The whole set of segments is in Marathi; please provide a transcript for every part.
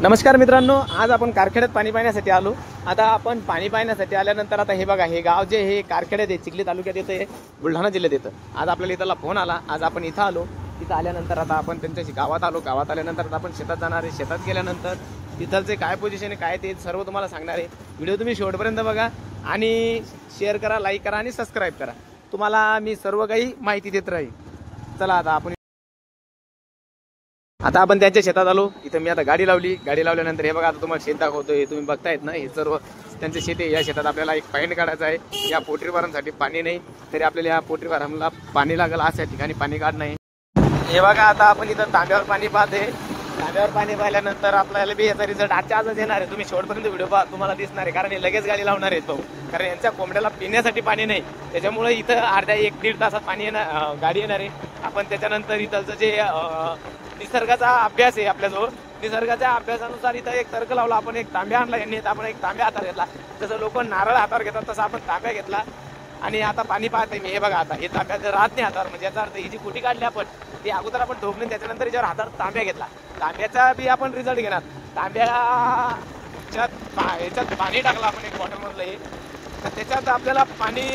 नमस्कार मित्रांनो, आज आपण कारखेड्यात पाणी पाहण्यासाठी आलो। आता आपण पाणी पाहण्यासाठी आल्यानंतर आता हे बघा, हे गाव जे हे कारखेड्यात आहे, चिखली तालुक्यात येते, बुलढाणा जिल्ह्यात येतं। आज आपल्याला इथला फोन आला, आज आपण इथं आलो। इथं आल्यानंतर आता आपण त्यांच्याशी गावात आलो। गावात आल्यानंतर आता आपण शेतात जाणार आहे। शेतात गेल्यानंतर तिथलचे काय पोझिशन आहे, काय ते सर्व तुम्हाला सांगणार आहे। व्हिडिओ तुम्ही शेवटपर्यंत बघा आणि शेअर करा, लाईक करा आणि सबस्क्राईब करा। तुम्हाला मी सर्व काही माहिती देत राहील। चला आता आपण त्यांच्या शेतात आलो। इथं मी आता गाडी लावली। गाडी लावल्यानंतर हे बघा, आता तुम्हाला शेत दाखवतोय, तुम्ही बघतायत ना, हे सर्व त्यांचे शेत आहे। या शेतात आपल्याला एक पाईंट काढायचा आहे। या पोल्ट्री फार्मसाठी पाणी नाही, तरी आपल्याला या पोल्ट्री फार्मला पाणी लागेल, अशा ठिकाणी पाणी काढणं आहे। हे बघा, आता आपण इथं तांब्यावर पाणी पाहते। तांब्यावर पाणी पाहिल्यानंतर आपल्याला बी याचा रिझल्ट आजच येणार आहे। तुम्ही शेवटपर्यंत व्हिडिओ पहा, तुम्हाला दिसणार आहे, कारण हे लगेच गाडी लावणार आहेत भाऊ, कारण यांच्या कोंबड्याला पिण्यासाठी पाणी नाही। त्याच्यामुळे इथं अर्ध्या 1-1.5 तासात पाणी येणार, गाडी येणार आहे। आपण त्याच्यानंतर इथलचं जे निसर्गाचा अभ्यास आहे आपल्याजवळ, निसर्गाच्या अभ्यासानुसार इथं एक तर्क लावला। आपण एक तांब्या आणला यांनी, आपण एक तांब्या हातात घेतला। जसं लोक नारळ हातावर घेतात तसं आपण तांब्या घेतला आणि आता पाणी पाहते मी। हे बघा, आता हे तांब्या जर राहत नाही हातावर, म्हणजे याचा अर्थ ही जी कुटी काढली आपण, ती अगोदर आपण ठोकली, त्याच्यानंतर याच्यावर हातावर तांब्या घेतला। तांब्याचा बी आपण रिझल्ट घेणार। तांब्याच्यात याच्यात पाणी टाकलं आपण एक बॉटलमधलं हे, तर त्याच्यात आपल्याला पाणी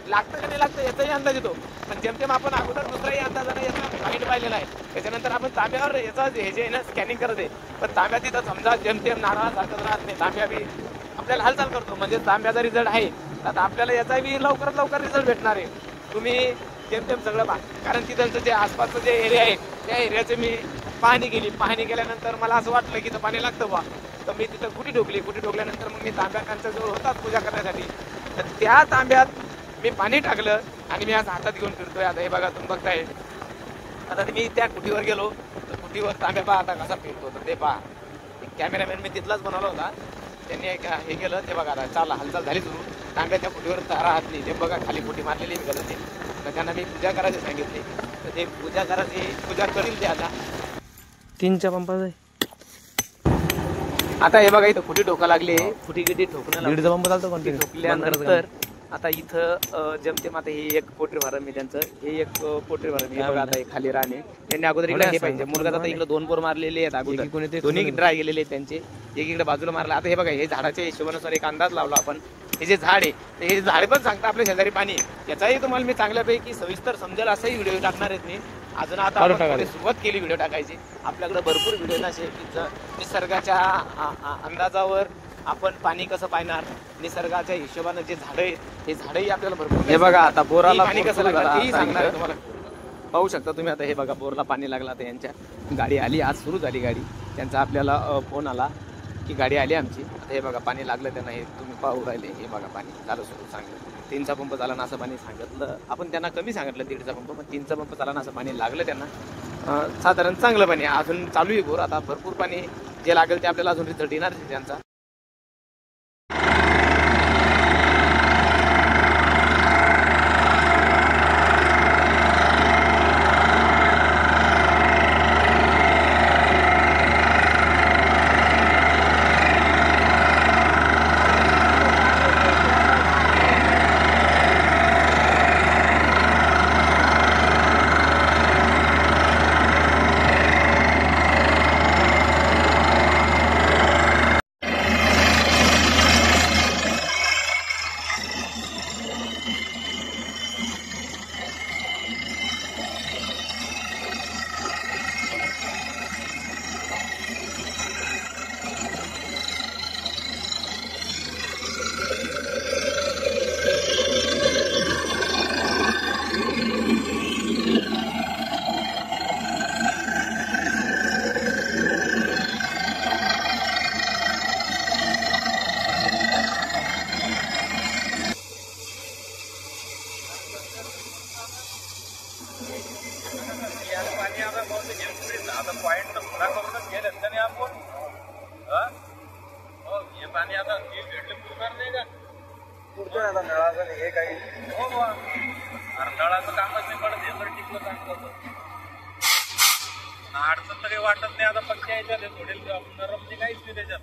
लागतं का नाही लागतं याचाही अंदाज येतो। पण जेमतेम आपण अगोदर दुसराही अंदाजाने याचा पाईंट पाहिलेला आहे। त्याच्यानंतर आपण तांब्यावर याचा हे जे आहे ना, स्कॅनिंग करत आहे। पण तांब्या तिथं समजा जेमतेम नारळासारखं राहत नाही, तांब्या बी आपल्याला हालचाल करतो, म्हणजे तांब्याचा रिझल्ट आहे। आता आपल्याला याचा बी लवकरात लवकर रिझल्ट भेटणार आहे। तुम्ही जेमतेम सगळं पहा, कारण तिथलचं जे आसपासचं जे एरिया आहे, त्या एरियाचं मी पाहणी केली। पाहणी केल्यानंतर मला असं वाटलं की इथं पाणी लागतं बा, तर मी तिथं कुटी ठोकली। कुटी ठोकल्यानंतर मग मी तांब्या त्यांच्याजवळ होतात पूजा करण्यासाठी, तर त्या तांब्यात मी पाणी टाकलं आणि मी आज हातात घेऊन फिरतोय। आता हे बघा, तुम्ही बघताय। आता मी त्या कुटीवर गेलो, तर कुटीवर तांब्या पहा आता कसा फिरतो, तर ते पहा। कॅमेरामॅन मी तिथलाच बनवला होता, त्यांनी हे केलं, ते बघा आता चाल हालचाल झाली सुरू। तांब्या त्या कुटीवर राहत नाही, ते बघा खाली कुटी मारलेली गरज आहे। तर त्यांना मी पूजा करायची सांगितली, तर ते पूजा करील ते आता 3च्या पंपाचं। आता हे बघा, इथं कुटी ठोका लागली, कुटी ठोकणं 1.5 पंप चालतो कोणती ठोकल्यानंतर आता इथं जेमतेम आता हे एक पोल्ट्री फार्म आहे त्यांचं, हे एक पोल्ट्री फार्म आहे। बघा आता हे खाली राहणे, त्यांनी अगोदर इकडे हे पाहिजे मुरगात, आता इकडे 2 बोर मारलेले आहेत अगोदर, दोन्ही ड्राय गेलेले आहेत त्यांचे, एक इकडे बाजूला मारला। आता हे बघा, हे झाडाच्या हिशोबानुसार एक अंदाज लावला आपण। हे जे झाड आहे, तर हे झाड पण सांगता आपल्या शेजारी पाणी, याचाही तुम्हाला मी चांगल्यापैकी सविस्तर समजेल असाही व्हिडिओ टाकणार आहेत मी। अजून आता सुरुवात केली व्हिडिओ टाकायची। आपल्याकडे भरपूर व्हिडिओ असे निसर्गाच्या अंदाजावर आपण पाणी कसं पाहणार, निसर्गाच्या हिशोबाने जे झाडं आहेत, हे झाडही आपल्याला भरपूर। हे बघा, आता बोराला पाणी कसं लागलं तेही सांगणार तुम्हाला, पाहू शकता तुम्ही। आता हे बघा, बोरला पाणी लागलं। आता यांच्या गाडी आली, आज सुरू झाली गाडी, त्यांचा आपल्याला फोन आला की गाडी आली आमची। आता हे बघा, पाणी लागलं त्यांना, हे तुम्ही पाहू राहिले। हे बघा, पाणी झालं सुरू, चांगलं 3चा पंप झाला ना असं पाणी सांगितलं आपण त्यांना, कमी सांगितलं 1.5चा पंप, पण 3चा पंप झाला ना असं पाणी लागलं त्यांना। साधारण चांगलं पाणी अजून चालू आहे बोर। आता भरपूर पाणी जे लागेल ते आपल्याला अजून रिझल्ट येणार त्यांचा। आता पॉइंट तर पुन्हा करूनच गेलेत का नाही आपण? हो, हे पाणी आता हे भेटले पुरणार नाही का? पुरतोय आता नळाचं हे काही हो बा, नळाचं कामच नाही पडत, हे तर टिकलं चांगलं होतं। अडचण तर काही वाटत नाही आता, पक्क्या याच्यात थोडे नरम काहीच नाही त्याच्यात।